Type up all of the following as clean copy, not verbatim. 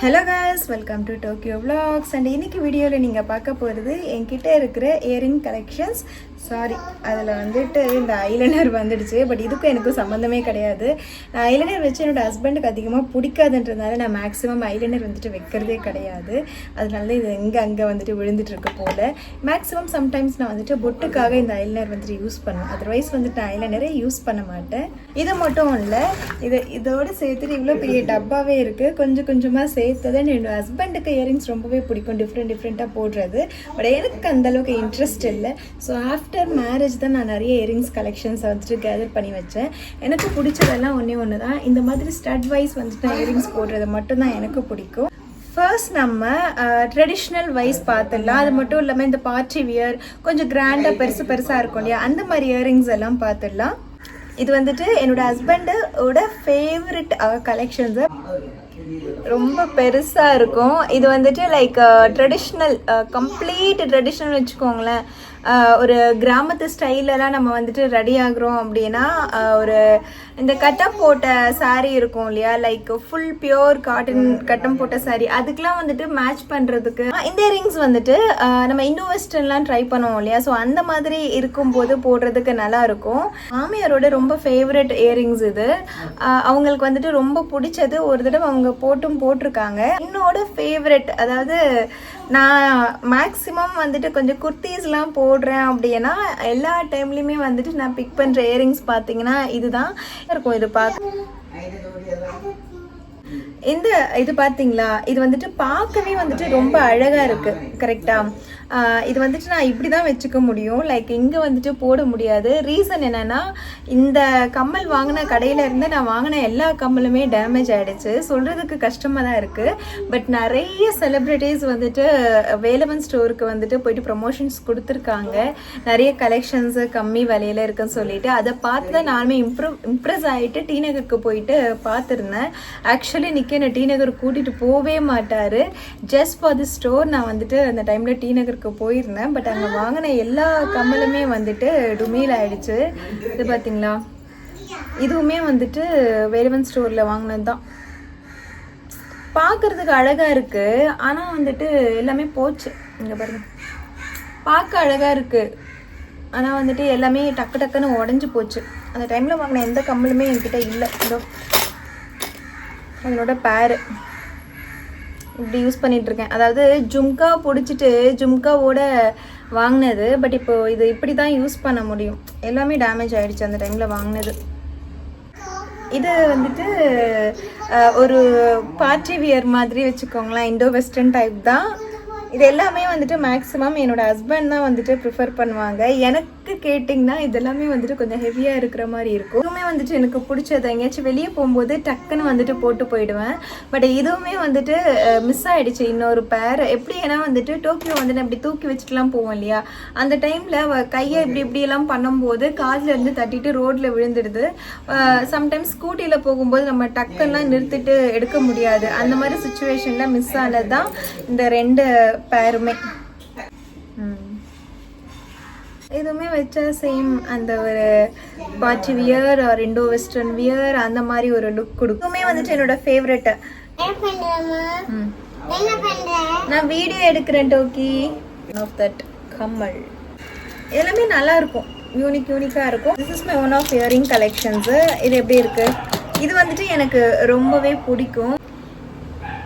Hello guys, welcome to Tokyo Vlogs and இன்னைக்கு வீடியோவில் நீங்கள் பார்க்க போகிறது என்கிட்ட இருக்கிற இயரிங் கலெக்ஷன்ஸ். சாரி, அதில் வந்துட்டு இந்த ஐலைனர் வந்துடுச்சு. பட் இதுக்கும் எனக்கும் சம்மந்தமே கிடையாது. நான் ஐலைனர் வச்சு என்னோடய ஹஸ்பண்டுக்கு அதிகமாக பிடிக்காதுன்றதுனால நான் மேக்ஸிமம் ஐலைனர் வந்துட்டு வைக்கிறதே கிடையாது. அதனால தான் இது அங்கே வந்துட்டு விழுந்துட்டு இருக்க போல். மேக்ஸிமம் சம்டைம்ஸ் நான் வந்துட்டு பொட்டுக்காக இந்த ஐலைனர் வந்துட்டு யூஸ் பண்ணுவேன். அதர்வைஸ் வந்துட்டு நான் ஐலைனரே யூஸ் பண்ண மாட்டேன். இது மட்டும் இல்லை, இதோடு சேர்த்துட்டு இவ்வளோ பெரிய டப்பாவே இருக்குது. கொஞ்சம் கொஞ்சமாக சேர்த்ததுன்னு என்னோடய ஹஸ்பண்டுக்கு இயரிங்ஸ் ரொம்பவே பிடிக்கும், டிஃப்ரெண்ட்டாக போடுறது. பட் எனக்கு அந்தளவுக்கு இன்ட்ரெஸ்ட் இல்லை. ஸோ ஆஃப்டர் மேரேஜ் தான் நான் நிறைய இயரிங்ஸ் கலெக்ஷன்ஸை வந்துட்டு கேதர் பண்ணி வச்சேன். எனக்கு பிடிச்சதெல்லாம் ஒன்று தான். இந்த மாதிரி ஸ்டட் வைஸ் வந்துட்டு நான் இயரிங்ஸ் போடுறது மட்டும்தான் எனக்கு பிடிக்கும். ஃபர்ஸ்ட் நம்ம ட்ரெடிஷ்னல் வைஸ் பார்த்துடலாம். அது மட்டும் இல்லாமல் இந்த பார்ட்டி வியர் கொஞ்சம் கிராண்டாக பெருசாக இருக்கும் இல்லையா, அந்த மாதிரி இயரிங்ஸ் எல்லாம் பார்த்துடலாம். இது வந்துட்டு என்னோட ஹஸ்பண்டோட ஃபேவரட் கலெக்ஷன்ஸு. ரொம்ப பெருசாக இருக்கும். இது வந்துட்டு லைக் ட்ரெடிஷ்னல், கம்ப்ளீட் ட்ரெடிஷ்னல் வச்சுக்கோங்களேன். ஒரு கிராமத்து ஸ்டைலெலாம் நம்ம வந்துட்டு ரெடி ஆகுறோம் அப்படின்னா ஒரு இந்த கட்டம் போட்ட சாரீ இருக்கும் இல்லையா, லைக் ஃபுல் பியோர் காட்டன் கட்டம் போட்ட சாரீ, அதுக்கெலாம் வந்துட்டு மேட்ச் பண்ணுறதுக்கு இந்த இயரிங்ஸ் வந்துட்டு நம்ம இண்டோ வெஸ்டர்ன்லாம் ட்ரை பண்ணுவோம் இல்லையா. ஸோ அந்த மாதிரி இருக்கும்போது போடுறதுக்கு நல்லா இருக்கும். மாமியாரோட ரொம்ப ஃபேவரட் இயரிங்ஸ் இது. அவங்களுக்கு வந்துட்டு ரொம்ப பிடிச்சது. ஒரு தடவை அவங்க போட்டிருக்காங்க. என்னோட ஃபேவரட், அதாவது நான் மேக்ஸிமம் வந்துட்டு கொஞ்சம் குர்த்தீஸ்லாம் போடுறேன் அப்படின்னா எல்லா டைம்லையுமே வந்துட்டு நான் பிக் பண்ணுற இயரிங்ஸ் பார்த்தீங்கன்னா இதுதான் இருக்கும். இது இது பார்த்தீங்களா, இது வந்துட்டு பார்க்கவே வந்துட்டு ரொம்ப அழகாக இருக்குது. கரெக்டாக இது வந்துட்டு நான் இப்படி தான் வச்சுக்க முடியும், லைக் இங்கே வந்துட்டு போட முடியாது. ரீசன் என்னென்னா, இந்த கம்மல் வாங்கின கடையில் இருந்து நான் வாங்கின எல்லா கம்மலுமே டேமேஜ் ஆகிடுச்சு. சொல்கிறதுக்கு கஷ்டமாக தான் இருக்குது. பட் நிறைய செலிப்ரிட்டிஸ் வந்துட்டு வேலவன் ஸ்டோருக்கு வந்துட்டு போயிட்டு ப்ரமோஷன்ஸ் கொடுத்துருக்காங்க. நிறைய கலெக்ஷன்ஸு கம்மி விலையில் இருக்குன்னு சொல்லிட்டு அதை பார்த்து தான் நானுமே இம்ப்ரெஸ் ஆகிட்டு டி நகருக்கு போயிட்டு பார்த்துருந்தேன். ஆக்சுவலி நிற்க டி நகர் கூட்டிகிட்டு போகவே மாட்டார். ஜஸ்ட் ஃபார் தி ஸ்டோர் நான் வந்துட்டு அந்த டைமில் டி நகருக்கு போயிருந்தேன். பட் அங்கே வாங்கின எல்லா கம்மலுமே வந்துட்டு டுமீல் ஆயிடுச்சு. இது பார்த்தீங்களா, இதுவுமே வந்துட்டு வேலவன் ஸ்டோரில் வாங்கினது தான். பார்க்குறதுக்கு அழகாக இருக்குது, ஆனால் வந்துட்டு எல்லாமே போச்சு. இங்கே பாருங்க, பார்க்க அழகாக இருக்குது, ஆனால் வந்துட்டு எல்லாமே டக்குன்னு உடஞ்சி போச்சு. அந்த டைமில் வாங்கின எந்த கம்மலுமே என்கிட்ட இல்லை. இதோ அதனோட பேரு இப்படி யூஸ் பண்ணிகிட்ருக்கேன். அதாவது ஜும்கா பிடிச்சிட்டு ஜும்காவோட வாங்கினது. பட் இப்போது இது இப்படி தான் யூஸ் பண்ண முடியும். எல்லாமே டேமேஜ் ஆகிடுச்சு அந்த டைமில் வாங்கினது. இது வந்துட்டு ஒரு பார்ட்டி வியர் மாதிரி வச்சுக்கோங்களேன், இண்டோ வெஸ்டர்ன் டைப் தான். இது எல்லாமே வந்துட்டு மேக்ஸிமம் என்னோட ஹஸ்பண்ட் தான் வந்துட்டு ப்ரிஃபர் பண்ணுவாங்க. எனக்கு கேட்டிங்கன்னா இதெல்லாமே வந்துட்டு கொஞ்சம் ஹெவியாக இருக்கிற மாதிரி இருக்கும். இதுவுமே வந்துட்டு எனக்கு பிடிச்சது. எங்கேயாச்சும் வெளியே போகும்போது டக்குன்னு வந்துட்டு போட்டு போயிடுவேன். பட் இதுவுமே வந்துட்டு மிஸ் ஆகிடுச்சு இன்னொரு பேர். எப்படி ஏன்னா வந்துட்டு டோக்கியோ வந்துட்டு அப்படி தூக்கி வச்சுட்டுலாம் போவோம் இல்லையா, அந்த டைமில் கையை இப்படியெல்லாம் பண்ணும்போது காதில் இருந்து தட்டிட்டு ரோட்டில் விழுந்துடுது. சம்டைம்ஸ் ஸ்கூட்டியில் போகும்போது நம்ம டக்குன்னெலாம் நிறுத்திட்டு எடுக்க முடியாது. அந்த மாதிரி சுச்சுவேஷனில் மிஸ் ஆனது தான் இந்த ரெண்டு பேருமே. இதுவுமே வச்சா சேம் அந்த ஒரு party wear or Indo western wear அந்த மாதிரி ஒரு லுக் கொடுக்கும். இதுவுமே வந்துட்டு என்னோட ஃபேவரெட்டு. நான் வீடியோ எடுக்கிறேன் டோக்கி ஆஃப் தட் கம்மல். எல்லாமே நல்லா இருக்கும், யூனிக்காக இருக்கும். This is my one of earring collections. இது எப்படி இருக்குது, இது வந்துட்டு எனக்கு ரொம்பவே பிடிக்கும்.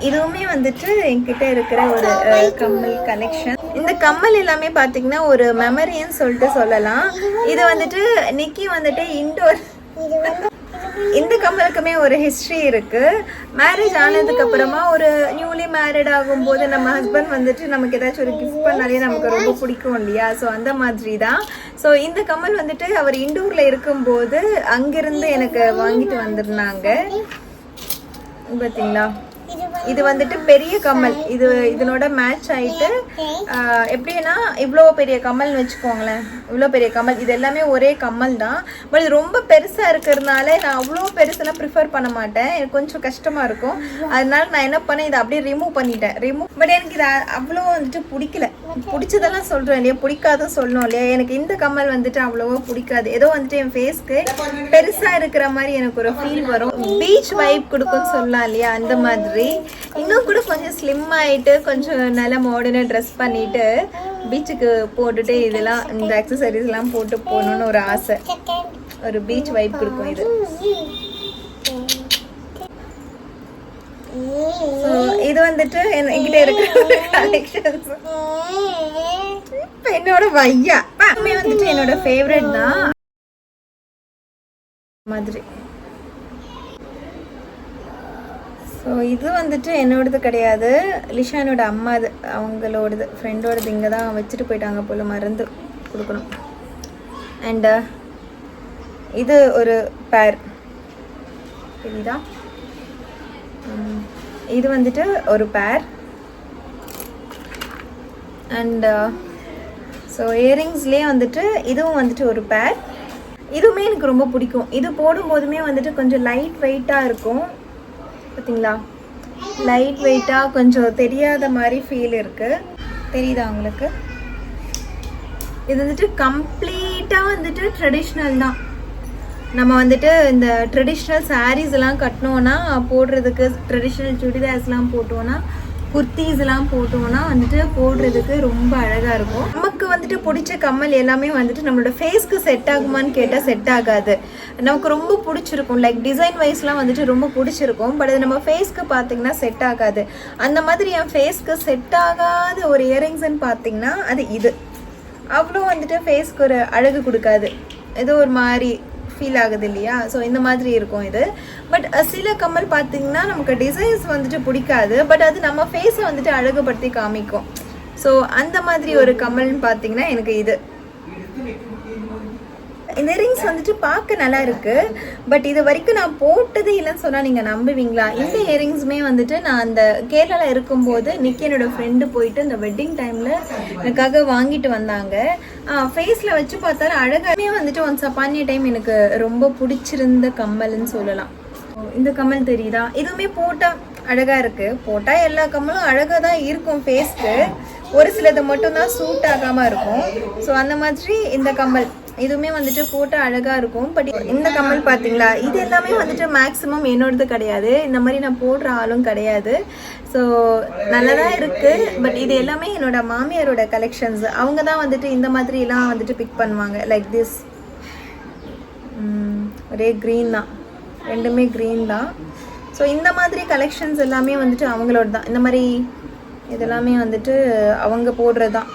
இதுவுமே வந்துட்டு என்கிட்ட இருக்கிற ஒரு கம்மல் கலெக்ஷன். இந்த கம்மல் எல்லாமே பார்த்தீங்கன்னா ஒரு மெமரின்னு சொல்லிட்டு சொல்லலாம். இது வந்துட்டு நிக்கி வந்துட்டு இன்டோர், இந்த கம்மலுக்குமே ஒரு ஹிஸ்ட்ரி இருக்குது. மேரேஜ் ஆனதுக்கப்புறமா ஒரு நியூலி மேரிட் ஆகும்போது நம்ம ஹஸ்பண்ட் வந்துட்டு நமக்கு ஏதாச்சும் ஒரு கிஃப்ட் பண்ணாலே நமக்கு ரொம்ப பிடிக்கும் இல்லையா. ஸோ அந்த மாதிரி தான். ஸோ இந்த கம்மல் வந்துட்டு அவர் இண்டோரில் இருக்கும்போது அங்கிருந்து எனக்கு வாங்கிட்டு வந்திருந்தாங்க. பார்த்தீங்களா, இது வந்துட்டு பெரிய கம்மல். இதனோட மேட்ச் ஆகிட்டு எப்படின்னா இவ்வளோ பெரிய கம்மல்னு வச்சுக்கோங்களேன். இவ்வளோ பெரிய கம்மல், இது எல்லாமே ஒரே கம்மல் தான். பட் இது ரொம்ப பெருசாக இருக்கிறதுனால நான் அவ்வளோ பெருசெல்லாம் ப்ரிஃபர் பண்ண மாட்டேன். எனக்கு கொஞ்சம் கஷ்டமாக இருக்கும். அதனால நான் என்ன பண்ணேன், இதை அப்படியே ரிமூவ் பண்ணிட்டேன். பட் எனக்கு இது அவ்வளோ வந்துட்டு பிடிக்கல. பிடிச்சதெல்லாம் சொல்கிறேன் இல்லையா, பிடிக்காதும் சொல்லணும் இல்லையா. எனக்கு இந்த கம்மல் வந்துட்டு அவ்வளோவா பிடிக்காது. ஏதோ வந்துட்டு என் ஃபேஸ்க்கு பெருசாக இருக்கிற மாதிரி எனக்கு ஒரு ஃபீல் வரும். பீச் வைப் கொடுக்கும்னு சொல்லலாம் இல்லையா, அந்த மாதிரி. இன்னும் கூட கொஞ்சம் ஸ்லிம் ஆகிட்டு கொஞ்சம் நல்ல மாடர்னாக ட்ரெஸ் பண்ணிட்டு பீச்சுக்கு போட்டுட்டு இதெல்லாம் இந்த அக்சசரிஸ்லாம் போட்டு போகணுன்னு ஒரு ஆசை. ஒரு பீச் வைப் கொடுக்கும் இது. இது வந்துட்டு என்கிட்ட இருக்கிற கலெக்ஷன்ஸ். என்னோட வையா வந்துட்டு என்னோட ஃபேவரட் தான் மாதிரி. ஸோ இது வந்துட்டு என்னோடது கிடையாது, லிஷானோட அம்மாது, அவங்களோடது, ஃப்ரெண்டோடது. இங்கே தான் வச்சுட்டு போயிட்டாங்க போல், மறந்து கொடுக்கணும். அண்ட் இது ஒரு பேர் தெரியுதா, இது வந்துட்டு ஒரு பேர். அண்ட் ஸோ இயரிங்ஸ்லேயே வந்துட்டு இதுவும் வந்துட்டு ஒரு பேர். இதுவுமே எனக்கு ரொம்ப பிடிக்கும். இது போடும்போதுமே வந்துட்டு கொஞ்சம் லைட் வெயிட்டாக இருக்கும் பார்த்தீங்களா, லைட் வெயிட்டாக கொஞ்சம் தெரியாத மாதிரி ஃபீல் இருக்குது. தெரியுதா உங்களுக்கு? இது வந்துட்டு கம்ப்ளீட்டாக வந்துட்டு ட்ரெடிஷ்னல் தான். நம்ம வந்துட்டு இந்த ட்ரெடிஷ்னல் சாரீஸ் எல்லாம் கட்டினோன்னா போடுறதுக்கு, ட்ரெடிஷ்னல் சுடிதார்ஸ்லாம் போட்டோன்னா, குர்த்திஸ்லாம் போட்டோன்னா வந்துட்டு போடுறதுக்கு ரொம்ப அழகாக இருக்கும். நமக்கு வந்துட்டு பிடிச்ச கம்மல் எல்லாமே வந்துட்டு நம்மளோட ஃபேஸ்க்கு செட் ஆகுமான்னு கேட்டால் செட் ஆகாது. நமக்கு ரொம்ப பிடிச்சிருக்கும், லைக் டிசைன் வைஸ்லாம் வந்துட்டு ரொம்ப பிடிச்சிருக்கும். பட் அது நம்ம ஃபேஸ்க்கு பார்த்தீங்கன்னா செட் ஆகாது. அந்த மாதிரி என் ஃபேஸ்க்கு செட் ஆகாத ஒரு இயரிங்ஸ்ன்னு பார்த்தீங்கன்னா அது இது. அவ்வளோ வந்துட்டு ஃபேஸ்க்கு ஒரு அழகு கொடுக்காது, ஏதோ ஒரு மாதிரி ஃபீல் ஆகுது இல்லையா. ஸோ இந்த மாதிரி இருக்கும் இது. பட் சில கம்மல் பார்த்தீங்கன்னா நமக்கு டிசைன்ஸ் வந்துட்டு பிடிக்காது, பட் அது நம்ம ஃபேஸை வந்துட்டு அழகுபடுத்தி காமிக்கும். ஸோ அந்த மாதிரி ஒரு கம்மல்னு பார்த்தீங்கன்னா எனக்கு இது. இந்த இயரிங்ஸ் வந்துட்டு பார்க்க நல்லா இருக்கு, பட் இது வரைக்கும் நான் போட்டது இல்லைன்னு சொன்னால் நீங்கள் நம்புவீங்களா? இந்த இயரிங்ஸுமே வந்துட்டு நான் அந்த கேரளாவில் இருக்கும்போது நிக்கி என்னோட ஃப்ரெண்டு போயிட்டு இந்த வெட்டிங் டைமில் எனக்காக வாங்கிட்டு வந்தாங்க. ஃபேஸில் வச்சு பார்த்தாலும் அழகாமே வந்துட்டு ஒன்ஸ் அப்பான் ஏ டைம் எனக்கு ரொம்ப பிடிச்சிருந்த கம்மல்னு சொல்லலாம். இந்த கம்மல் தெரியுதா? இதுவுமே போட்டால் அழகாக இருக்குது. போட்டால் எல்லா கம்மலும் அழகாக தான் இருக்கும் ஃபேஸ்க்கு, ஒரு சிலது மட்டும்தான் சூட் ஆகாமல் இருக்கும். ஸோ அந்த மாதிரி இந்த கம்மல் இதுவுமே வந்துட்டு போட்டோ அழகாக இருக்கும். பட் இந்த கம்மல் பார்த்தீங்களா, இது எல்லாமே வந்துட்டு மேக்ஸிமம் என்னோடது கிடையாது, இந்த மாதிரி நான் போடுற ஆளும் கிடையாது. ஸோ நல்லதாக இருக்குது. பட் இது எல்லாமே என்னோட மாமியாரோட கலெக்ஷன்ஸ். அவங்க தான் வந்துட்டு இந்த மாதிரிலாம் வந்துட்டு பிக் பண்ணுவாங்க. லைக் திஸ், ஒரே க்ரீன் தான், ரெண்டுமே க்ரீன் தான். ஸோ இந்த மாதிரி கலெக்ஷன்ஸ் எல்லாமே வந்துட்டு அவங்களோட தான். இந்த மாதிரி இதெல்லாமே வந்துட்டு அவங்க போடுறது தான்.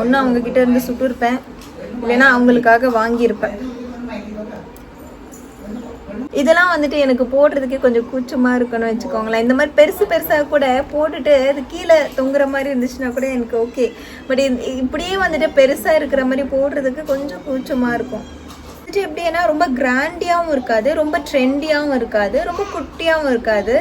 ஒன்று அவங்கக்கிட்ட இருந்து சுட்டுருப்பேன், இல்லைன்னா அவங்களுக்காக வாங்கியிருப்பேன். இதெல்லாம் வந்துட்டு எனக்கு போடுறதுக்கே கொஞ்சம் கூச்சமாக இருக்குன்னு வச்சுக்கோங்களேன். இந்த மாதிரி பெருசு பெருசாக கூட போட்டுட்டு அது கீழே தொங்குற மாதிரி இருந்துச்சுன்னா கூட எனக்கு ஓகே. பட் இப்படியே வந்துட்டு பெருசாக இருக்கிற மாதிரி போடுறதுக்கு கொஞ்சம் கூச்சமாக இருக்கும். வந்துட்டு எப்படின்னா ரொம்ப கிராண்டியாகவும் இருக்காது, ரொம்ப ட்ரெண்டியாகவும் இருக்காது, ரொம்ப குட்டியாகவும் இருக்காது.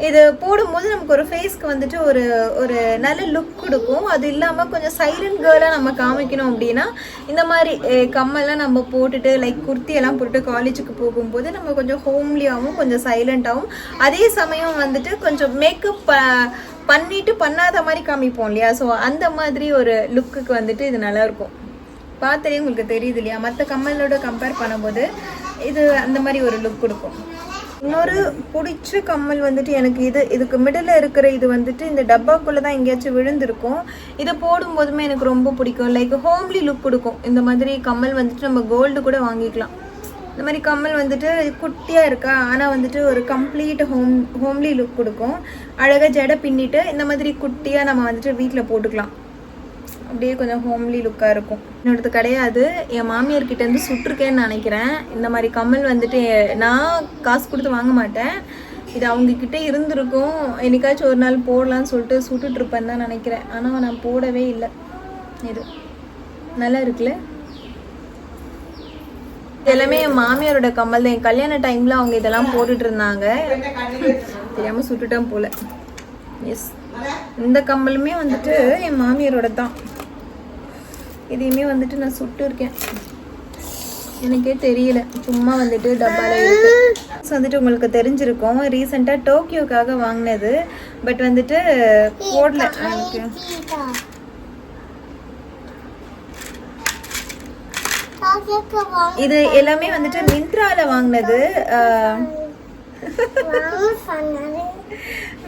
இது போடும்போது நமக்கு ஒரு ஃபேஸ்க்கு வந்துட்டு ஒரு ஒரு நல்ல லுக் கொடுக்கும். அது இல்லாமல் கொஞ்சம் சைலண்ட் கேர்லாக நம்ம காமிக்கணும் அப்படின்னா இந்த மாதிரி கம்மெல்லாம் நம்ம போட்டுட்டு லைக் குர்த்தியெல்லாம் போட்டுட்டு காலேஜுக்கு போகும்போது நம்ம கொஞ்சம் ஹோம்லியாகவும் கொஞ்சம் சைலண்ட்டாகவும், அதே சமயம் வந்துட்டு கொஞ்சம் மேக்கப் பண்ணிட்டு பண்ணாத மாதிரி காமிப்போம் இல்லையா. ஸோ அந்த மாதிரி ஒரு லுக்குக்கு வந்துட்டு இது நல்லாயிருக்கும். பார்த்தாலே உங்களுக்கு தெரியுது இல்லையா, மற்ற கம்மலோட கம்பேர் பண்ணும்போது இது அந்த மாதிரி ஒரு லுக் கொடுக்கும். இன்னொரு பிடிச்ச கம்மல் வந்துட்டு எனக்கு இதுக்கு மிடில் இருக்கிற இது வந்துட்டு இந்த டப்பாக்குள்ளே தான் எங்கேயாச்சும் விழுந்திருக்கும். இதை போடும்போதுமே எனக்கு ரொம்ப பிடிக்கும். லைக் ஹோம்லி லுக் கொடுக்கும். இந்த மாதிரி கம்மல் வந்துட்டு நம்ம கோல்டு கூட வாங்கிக்கலாம். இந்த மாதிரி கம்மல் வந்துட்டு குட்டியாக இருக்கா, ஆனால் வந்துட்டு ஒரு கம்ப்ளீட் ஹோம்லி லுக் கொடுக்கும். அழகாக ஜடை பின்னிட்டு இந்த மாதிரி குட்டியாக நம்ம வந்துட்டு வீட்டில் போட்டுக்கலாம். அப்படியே கொஞ்சம் ஹோம்லி லுக்காக இருக்கும். என்னோடது கிடையாது, என் மாமியார்கிட்டேருந்து சுட்டிருக்கேன்னு நினைக்கிறேன். இந்த மாதிரி கம்மல் வந்துட்டு நான் காசு கொடுத்து வாங்க மாட்டேன், இது அவங்கக்கிட்ட இருந்திருக்கும். என்னைக்காச்சும் ஒரு நாள் போடலான்னு சொல்லிட்டு சுட்டுட்ருப்பேன்னு தான் நினைக்கிறேன். ஆனால் நான் போடவே இல்லை. இது நல்லா இருக்குல்ல. எல்லாமே என் மாமியாரோட கம்மல் தான். என் கல்யாண டைமில் அவங்க இதெல்லாம் போட்டுட்டு இருந்தாங்க, தெரியாமல் சுட்டுட்டேன் போல். எஸ், இந்த கம்மலுமே வந்துட்டு என் மாமியாரோட தான். இதையுமே வந்துட்டு நான் சுட்டு இருக்கேன், எனக்கே தெரியல, சும்மா வந்துட்டு டப்பாவில் இருக்கு. வந்துட்டு உங்களுக்கு தெரிஞ்சிருக்கும், ரீசெண்டாக டோக்கியோக்காக வாங்கினது. பட் வந்துட்டு போடல. எனக்கு இது எல்லாமே வந்துட்டு மிந்த்ராவில் வாங்கினது.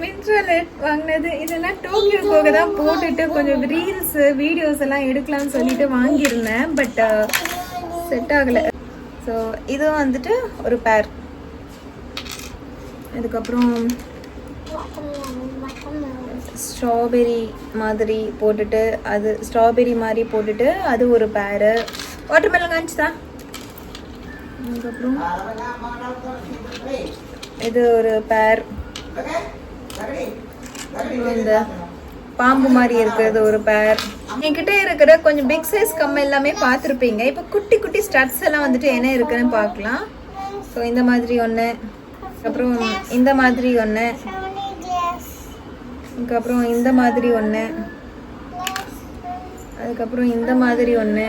மின்ட்ரால வாங்கினது. இதெல்லாம் டோக்கியோ போக தான் போட்டுட்டு கொஞ்சம் ரீல்ஸ் வீடியோஸ் எல்லாம் எடுக்கலாம்னு சொல்லிட்டு வாங்கியிருந்தேன். பட் செட் ஆகலை. ஸோ இதுவும் வந்துட்டு ஒரு பேர். அதுக்கப்புறம் ஸ்ட்ராபெரி மாதிரி போட்டுட்டு அது ஸ்ட்ராபெரி மாதிரி போட்டுட்டு அது ஒரு பேரு. வாட்டர்மெலன் காமிச்சுதா. அதுக்கப்புறம் இது ஒரு பேர். இந்த பாம்பு மாதிரி இருக்கிறது ஒரு பேர். என்கிட்ட இருக்கிற கொஞ்சம் பிக் சைஸ் கம்மல் எல்லாமே பார்த்துருப்பீங்க. இப்போ குட்டி குட்டி ஸ்டட்ஸ் எல்லாம் வந்துட்டு என்ன இருக்குன்னு பார்க்கலாம். ஸோ இந்த மாதிரி ஒன்று, அப்புறம் இந்த மாதிரி ஒன்று, அதுக்கப்புறம் இந்த மாதிரி ஒன்று, அதுக்கப்புறம் இந்த மாதிரி ஒன்று.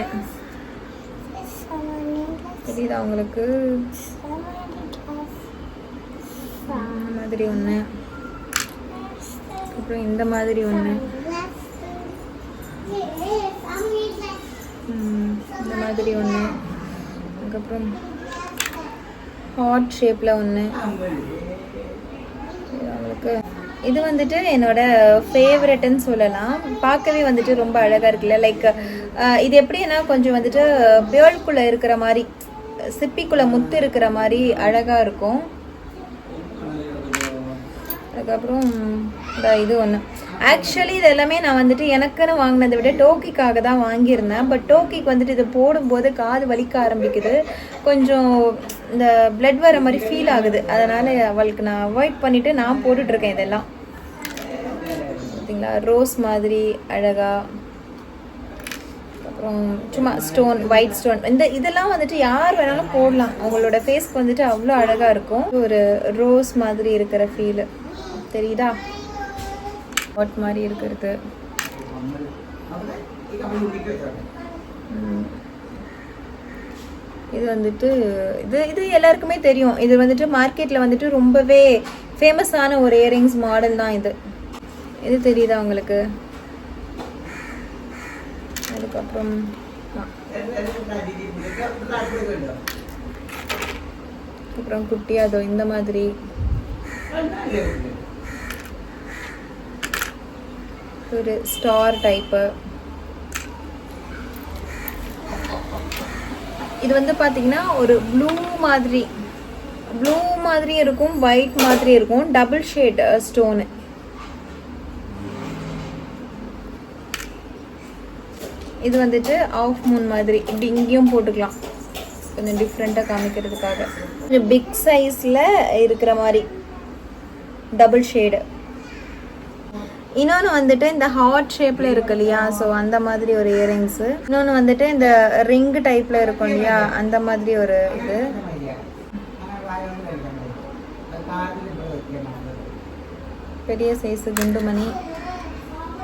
தெரியுதா உங்களுக்கு? இந்த மாதிரி ஒன்று, அப்புறம் இந்த மாதிரி ஒன்று, இந்த மாதிரி ஒன்று, அதுக்கப்புறம் ஹார்ட் ஷேப்பில் ஒன்று. அவங்களுக்கு இது வந்துட்டு என்னோட ஃபேவரெட்டுன்னு சொல்லலாம். பார்க்கவே வந்துட்டு ரொம்ப அழகாக இருக்குல்ல. லைக் இது எப்படின்னா கொஞ்சம் வந்துட்டு பேர்ல்குள்ளே இருக்கிற மாதிரி, சிப்பிக்குள்ளே முத்து இருக்கிற மாதிரி அழகாக இருக்கும். அதுக்கப்புறம் இது ஒன்று. ஆக்சுவலி இது எல்லாமே நான் வந்துட்டு எனக்குன்னு வாங்கினதை விட டோக்கிக்காக தான் வாங்கியிருந்தேன். பட் டோக்கிக்கு வந்துட்டு இது போடும்போது காது வலிக்க ஆரம்பிக்குது, கொஞ்சம் இந்த பிளட் வர மாதிரி ஃபீல் ஆகுது. அதனால் அவளுக்கு நான் அவாய்ட் பண்ணிவிட்டு நான் போட்டுட்ருக்கேன் இதெல்லாம். பார்த்தீங்களா, ரோஸ் மாதிரி அழகா. அப்புறம் சும்மா ஸ்டோன், ஒயிட் ஸ்டோன், இதெல்லாம் வந்துட்டு யார் வேணாலும் போடலாம். அவங்களோட ஃபேஸ்க்கு வந்துட்டு அவ்வளோ அழகாக இருக்கும். ஒரு ரோஸ் மாதிரி இருக்கிற ஃபீலு தெரியுதா, வாட் மாதிரி இருக்கிறது. இது வந்துட்டு இது எல்லாருக்குமே தெரியும். இது வந்துட்டு மார்க்கெட்டில் வந்துட்டு ரொம்பவே ஃபேமஸான ஒரு இயரிங்ஸ் மாடல் தான் இது. இது தெரியுதா உங்களுக்கு? அதுக்கப்புறம் அப்புறம் குட்டியாதோ இந்த மாதிரி ஒரு ஸ்டார் டைப்பு. இது வந்து பார்த்தீங்கன்னா ஒரு ப்ளூ மாதிரி இருக்கும், ஒயிட் மாதிரி இருக்கும், டபுள் ஷேட் ஸ்டோனு. இது வந்துட்டு ஆஃப் மூன் மாதிரி, இப்படி இங்கேயும் போட்டுக்கலாம் கொஞ்சம் டிஃப்ரெண்ட்டாக காமிக்கிறதுக்காக. கொஞ்சம் பிக் சைஸில் இருக்கிற மாதிரி டபுள் ஷேடு. இன்னொன்று வந்துட்டு இந்த ஹார்ட் ஷேப்பில் இருக்கு இல்லையா, ஸோ அந்த மாதிரி ஒரு இயரிங்ஸு. இன்னொன்று வந்துட்டு இந்த ரிங்கு டைப்பில் இருக்கும் இல்லையா, அந்த மாதிரி ஒரு இது. பெரிய சைஸு குண்டுமணி.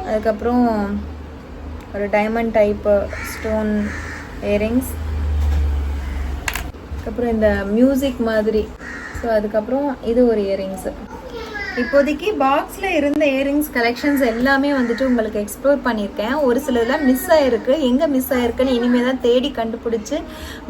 அதுக்கப்புறம் ஒரு டைமண்ட் டைப்பு ஸ்டோன் இயரிங்ஸ். அதுக்கப்புறம் இந்த மியூசிக் மாதிரி. ஸோ அதுக்கப்புறம் இது ஒரு இயரிங்ஸு. இப்போதைக்கு பாக்ஸில் இருந்த இயரிங்ஸ் கலெக்ஷன்ஸ் எல்லாமே வந்துட்டு உங்களுக்கு எக்ஸ்ப்ளோர் பண்ணியிருக்கேன். ஒரு சிலதெல்லாம் மிஸ் ஆகிருக்கு. எங்கே மிஸ் ஆகிருக்குன்னு இனிமேல் தான் தேடி கண்டுபிடிச்சி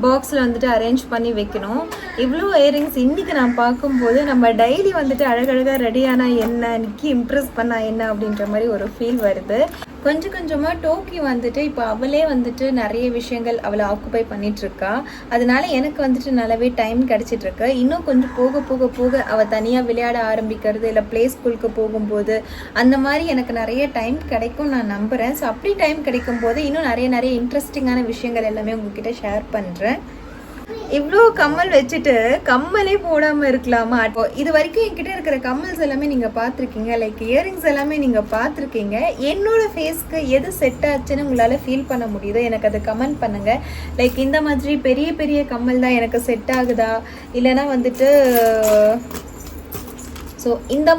பாக்ஸில் வந்துட்டு அரேஞ்ச் பண்ணி வைக்கணும். இவ்வளோ இயரிங்ஸ் இன்றைக்கி நான் பார்க்கும்போது நம்ம டெய்லி வந்துட்டு அழகழகாக ரெடியானால் என்ன, இன்றைக்கி இம்ப்ரெஸ் பண்ணால் என்ன அப்படின்ற மாதிரி ஒரு ஃபீல் வருது. கொஞ்சம் கொஞ்சமாக டோக்கி வந்துட்டு இப்போ அவளே வந்துட்டு நிறைய விஷயங்கள் அவளை ஆக்குப்பை பண்ணிகிட்ருக்கா. அதனால எனக்கு வந்துட்டு நல்லாவே டைம் கிடச்சிட்ருக்கு. இன்னும் கொஞ்சம் போக போக போக அவள் தனியாக விளையாட ஆரம்பிக்கிறது, இல்லை ப்ளே ஸ்கூலுக்கு போகும்போது அந்த மாதிரி எனக்கு நிறைய டைம் கிடைக்கும் நான் நம்புகிறேன். ஸோ அப்படி டைம் கிடைக்கும் போது இன்னும் நிறைய இன்ட்ரெஸ்டிங்கான விஷயங்கள் எல்லாமே உங்ககிட்ட ஷேர் பண்ணுறேன். இவ்வளோ கம்மல் வச்சுட்டு கம்மலே போடாமல் இருக்கலாமா? இது வரைக்கும் என்கிட்ட இருக்கிற கம்மல்ஸ் எல்லாமே நீங்கள் பார்த்துருக்கீங்க, லைக் இயரிங்ஸ் எல்லாமே நீங்கள் பார்த்துருக்கீங்க. என்னோட ஃபேஸ்க்கு எது செட் ஆச்சுன்னு உங்களால் ஃபீல் பண்ண முடியுதோ எனக்கு அதை கமெண்ட் பண்ணுங்கள். லைக் இந்த மாதிரி பெரிய பெரிய கம்மல் தான் எனக்கு செட் ஆகுதா, இல்லைனா வந்துட்டு ஸோ இந்த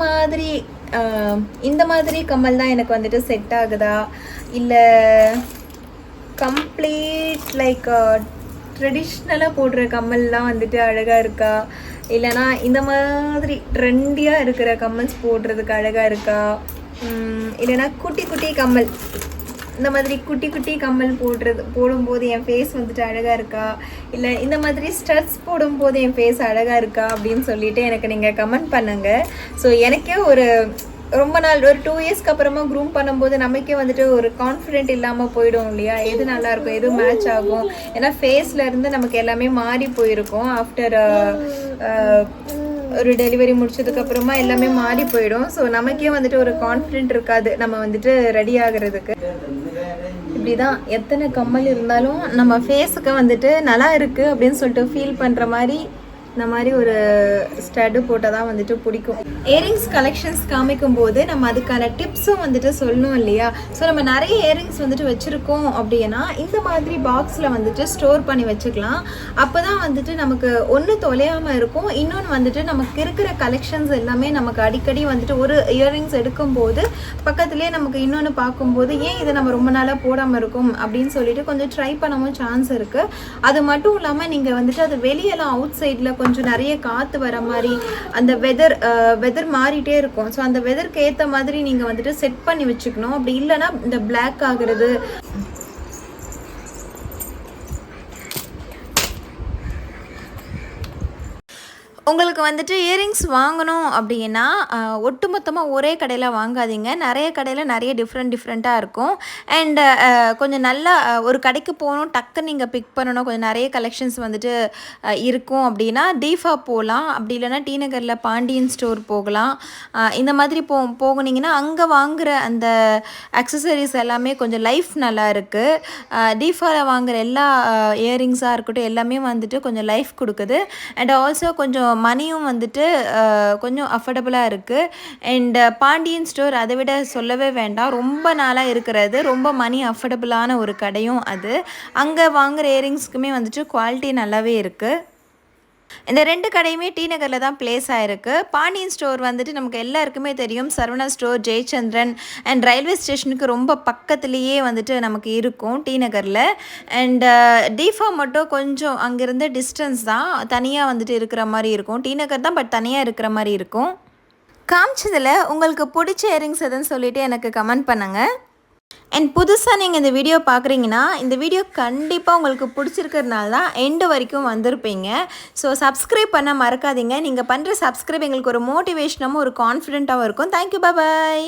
மாதிரி கம்மல் தான் எனக்கு வந்துட்டு செட் ஆகுதா, இல்லை கம்ப்ளீட் லைக் ட்ரெடிஷ்னலாக போடுற கம்மல்லாம் வந்துட்டு அழகாக இருக்கா, இல்லைனா இந்த மாதிரி ட்ரெண்டியாக இருக்கிற கம்மல்ஸ் போடுறதுக்கு அழகாக இருக்கா, இல்லைனா குட்டி குட்டி கம்மல் இந்த மாதிரி குட்டி குட்டி கம்மல் போடும்போது என் ஃபேஸ் வந்துட்டு அழகாக இருக்கா, இல்லை இந்த மாதிரி ஸ்டட்ஸ் போடும்போது என் ஃபேஸ் அழகாக இருக்கா அப்படின்னு சொல்லிட்டு எனக்கு நீங்கள் கமெண்ட் பண்ணுங்கள். ஸோ எனக்கே ரொம்ப நாள் ஒரு 2 இயர்ஸ்க்கு அப்புறமா க்ரூம் பண்ணும்போது நமக்கே வந்துட்டு ஒரு கான்ஃபிடென்ட் இல்லாமல் போயிடும் இல்லையா, எது நல்லாயிருக்கும் எது மேட்ச் ஆகும். ஏன்னா ஃபேஸில் இருந்து நமக்கு எல்லாமே மாறி போயிருக்கும். ஆஃப்டர் ஒரு டெலிவரி முடிச்சதுக்கப்புறமா எல்லாமே மாறி போயிடும். ஸோ நமக்கே வந்துட்டு ஒரு கான்ஃபிடென்ட் இருக்காது நம்ம வந்துட்டு ரெடி ஆகிறதுக்கு. இப்படி தான் எத்தனை கம்மல் இருந்தாலும் நம்ம ஃபேஸுக்கு வந்துட்டு நல்லா இருக்குது அப்படின்னு சொல்லிட்டு ஃபீல் பண்ணுற மாதிரி இந்த மாதிரி ஒரு ஸ்டட்டு போட்டால் தான் வந்துட்டு பிடிக்கும். இயரிங்ஸ் கலெக்ஷன்ஸ் காமிக்கும் போது நம்ம அதுக்கான டிப்ஸும் வந்துட்டு சொல்லணும் இல்லையா. ஸோ நம்ம நிறைய இயரிங்ஸ் வந்துட்டு வச்சுருக்கோம் அப்படின்னா இந்த மாதிரி பாக்ஸில் வந்துட்டு ஸ்டோர் பண்ணி வச்சுக்கலாம். அப்போ தான் வந்துட்டு நமக்கு ஒன்று தொலையாமல் இருக்கும். இன்னொன்று வந்துட்டு நமக்கு இருக்கிற கலெக்ஷன்ஸ் எல்லாமே நமக்கு அடிக்கடி வந்துட்டு ஒரு இயரிங்ஸ் எடுக்கும்போது பக்கத்துலேயே நமக்கு இன்னொன்று பார்க்கும்போது ஏன் இதை நம்ம ரொம்ப நாளாக போடாமல் இருக்கும் அப்படின்னு சொல்லிட்டு கொஞ்சம் ட்ரை பண்ணவும் சான்ஸ் இருக்குது. அது மட்டும் இல்லாமல் நீங்கள் வந்துட்டு அது வெளியெல்லாம் அவுட் சைடில் கொஞ்சம் நிறைய காற்று வர மாதிரி அந்த வெதர் மாறிட்டே இருக்கும். ஸோ அந்த வெதருக்கு ஏற்ற மாதிரி நீங்கள் வந்துட்டு செட் பண்ணி வச்சுக்கணும். அப்படி இல்லைன்னா இந்த பிளாக் ஆகுறது, உங்களுக்கு வந்துட்டு இயரிங்ஸ் வாங்கணும் அப்படின்னா ஒட்டுமொத்தமாக ஒரே கடையில் வாங்காதீங்க. நிறைய கடையில் நிறைய டிஃப்ரெண்ட்டாக இருக்கும். அண்டு கொஞ்சம் நல்லா ஒரு கடைக்கு போகணும், டக்குன்னு நீங்கள் பிக் பண்ணணும், கொஞ்சம் நிறைய கலெக்ஷன்ஸ் வந்துட்டு இருக்கும் அப்படின்னா டீஃபா போகலாம். அப்படி இல்லைனா டி நகரில் பாண்டியன் ஸ்டோர் போகலாம். இந்த மாதிரி போகுனீங்கன்னா அங்கே வாங்குகிற அந்த அக்சசரிஸ் எல்லாமே கொஞ்சம் லைஃப் நல்லா இருக்குது. டீஃபாவில் வாங்குகிற எல்லா இயரிங்ஸாக இருக்கட்டும் எல்லாமே வந்துட்டு கொஞ்சம் லைஃப் கொடுக்குது. அண்ட் ஆல்சோ கொஞ்சம் மணியும் வந்துட்டு கொஞ்சம் அஃபோர்டபுளாக இருக்குது. அண்ட் பாண்டியன் ஸ்டோர் அதை விட சொல்லவே வேண்டாம், ரொம்ப நாளாக இருக்கிறது, ரொம்ப மணி அஃபோர்டபுளான ஒரு கடையும் அது. அங்கே வாங்குகிற இயரிங்ஸ்க்குமே வந்துட்டு குவாலிட்டி நல்லாவே இருக்குது. இந்த 2 கடையுமே டி நகரில் தான் பிளேஸ் ஆகிருக்கு. பாண்டியன் ஸ்டோர் வந்துட்டு நமக்கு எல்லாருக்குமே தெரியும், Saravana store, Jayachandran and railway ஸ்டேஷனுக்கு ரொம்ப பக்கத்துலேயே வந்துட்டு நமக்கு இருக்கும் டி நகரில். அண்ட் டீஃபா மட்டும் கொஞ்சம் அங்கேருந்து டிஸ்டன்ஸ் தான், தனியாக வந்துட்டு இருக்கிற மாதிரி இருக்கும். டி நகர் தான், பட் தனியாக இருக்கிற மாதிரி இருக்கும். காமிச்சதில் உங்களுக்கு பிடிச்ச இயரிங்ஸ் எதுன்னு சொல்லிவிட்டு எனக்கு கமெண்ட் பண்ணுங்கள். அண்ட் புதுசாக நீங்கள் இந்த வீடியோ பார்க்குறீங்கன்னா இந்த வீடியோ கண்டிப்பாக உங்களுக்கு பிடிச்சிருக்கிறதுனால தான் எண்டு வரைக்கும் வந்திருப்பீங்க. ஸோ சப்ஸ்கிரைப் பண்ண மறக்காதீங்க. நீங்கள் பண்ணுற சப்ஸ்கிரைப் எங்களுக்கு ஒரு மோட்டிவேஷனாகவும் ஒரு கான்ஃபிடென்ட்டாகவும் இருக்கும். தேங்க்யூ, பாய்.